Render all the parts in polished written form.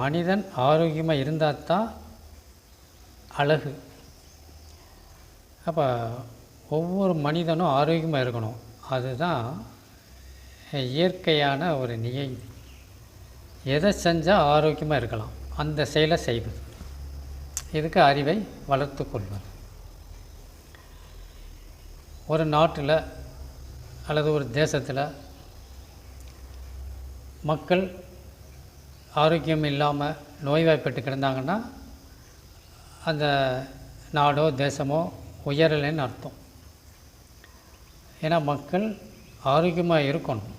மனிதன் ஆரோக்கியமாக இருந்தால் தான் அழகு. அப்போ ஒவ்வொரு மனிதனும் ஆரோக்கியமாக இருக்கணும். அதுதான் இயற்கையான ஒரு நியதி. எதை செஞ்சால் ஆரோக்கியமாக இருக்கலாம் அந்த செயலை செய்வது. இதுக்கு அறிவை வளர்த்து கொள்வது. ஒரு நாட்டில் அல்லது ஒரு தேசத்தில் மக்கள் ஆரோக்கியம் இல்லாமல் நோய்வாய்ப்பட்டு கிடந்தாங்கன்னா அந்த நாடோ தேசமோ உயரலைன்னு அர்த்தம். ஏன்னா மக்கள் ஆரோக்கியமாக இருக்கணும்.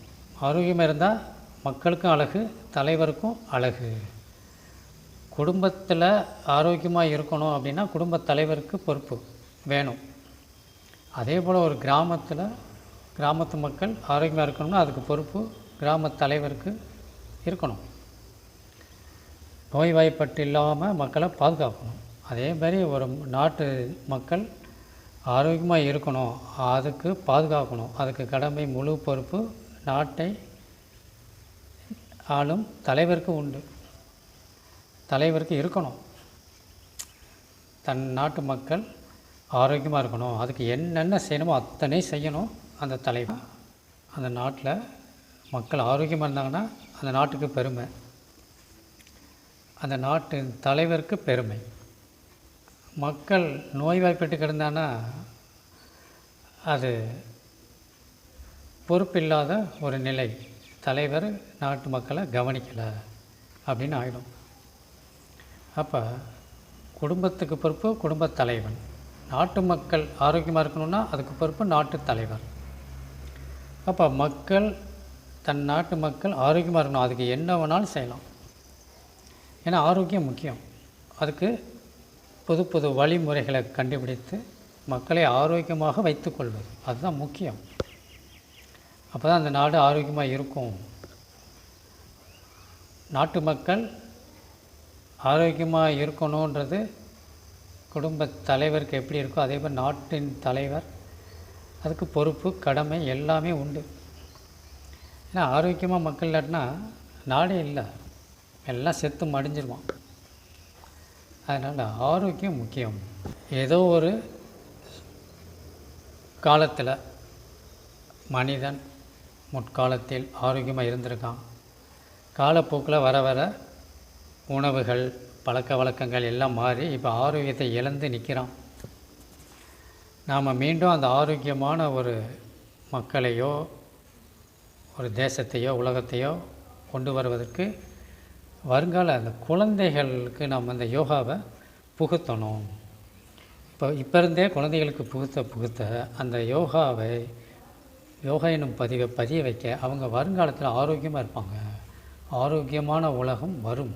ஆரோக்கியமாக இருந்தால் மக்களுக்கும் அழகு, தலைவருக்கும் அழகு. குடும்பத்தில் ஆரோக்கியமாக இருக்கணும் அப்படின்னா குடும்பத் தலைவருக்கு பொறுப்பு வேணும். அதே போல் ஒரு கிராமத்து மக்கள் ஆரோக்கியமாக இருக்கணும்னா அதுக்கு பொறுப்பு கிராமத் தலைவருக்கு இருக்கணும். நோய்வாய்ப்பட்டு இல்லாமல் மக்களை பாதுகாக்கணும். அதே மாதிரி ஒரு நாட்டு மக்கள் ஆரோக்கியமாக இருக்கணும், அதுக்கு பாதுகாக்கணும். அதுக்கு கடமை, முழு பொறுப்பு நாட்டை ஆளும் தலைவருக்கு உண்டு. தலைவருக்கு இருக்கணும். தன் நாட்டு மக்கள் ஆரோக்கியமாக இருக்கணும், அதுக்கு என்னென்ன செய்யணுமோ அத்தனை செய்யணும் அந்த தலைவர். அந்த நாட்டில் மக்கள் ஆரோக்கியமாக இருந்தாங்கன்னா அந்த நாட்டுக்கு பெருமை, அந்த நாட்டு தலைவருக்கு பெருமை. மக்கள் நோய்வாய்ப்பட்டு கிடந்தான்னா அது பொறுப்பில்லாத ஒரு நிலை. தலைவர் நாட்டு மக்களை கவனிக்கலை அப்படின்னு ஆகிடும். அப்போ குடும்பத்துக்கு பொறுப்பு குடும்பத் தலைவன். நாட்டு மக்கள் ஆரோக்கியமாக இருக்கணும்னா அதுக்கு பொறுப்பு நாட்டு தலைவர். அப்போ தன் நாட்டு மக்கள் ஆரோக்கியமாக இருக்கணும், அதுக்கு என்ன வேணாலும் செய்யலாம். ஏன்னா ஆரோக்கியம் முக்கியம். அதுக்கு புது புது வழிமுறைகளை கண்டுபிடித்து மக்களை ஆரோக்கியமாக வைத்துக்கொள்வது அதுதான் முக்கியம். அப்போ தான் அந்த நாடு ஆரோக்கியமாக இருக்கும். நாட்டு மக்கள் ஆரோக்கியமாக இருக்கணுன்றது குடும்பத் தலைவருக்கு எப்படி இருக்கோ அதே மாதிரி நாட்டின் தலைவர் அதுக்கு பொறுப்பு, கடமை எல்லாமே உண்டு. ஏன்னா ஆரோக்கியமாக மக்கள் இல்லாட்டினா நாடே இல்லை, எல்லாம் செத்து மடிஞ்சிருவான். அதனால் ஆரோக்கியம் முக்கியம். ஏதோ ஒரு காலத்தில் மனிதன் முற்காலத்தில் ஆரோக்கியமாக இருந்திருக்கான். காலப்போக்கில் வர வர உணவுகள், பழக்க வழக்கங்கள் எல்லாம் மாறி இப்போ ஆரோக்கியத்தை இழந்து நிற்கிறான். நாம் மீண்டும் அந்த ஆரோக்கியமான ஒரு மக்களையோ ஒரு தேசத்தையோ உலகத்தையோ கொண்டு வருவதற்கு வருங்கால அந்த குழந்தைகளுக்கு நாம் அந்த யோகாவை புகுத்தணும். இப்போ இருந்தே குழந்தைகளுக்கு புகுத்த அந்த யோகா எனும் பதிய வைக்க அவங்க வருங்காலத்தில் ஆரோக்கியமாக இருப்பாங்க. ஆரோக்கியமான உலகம் வரும்.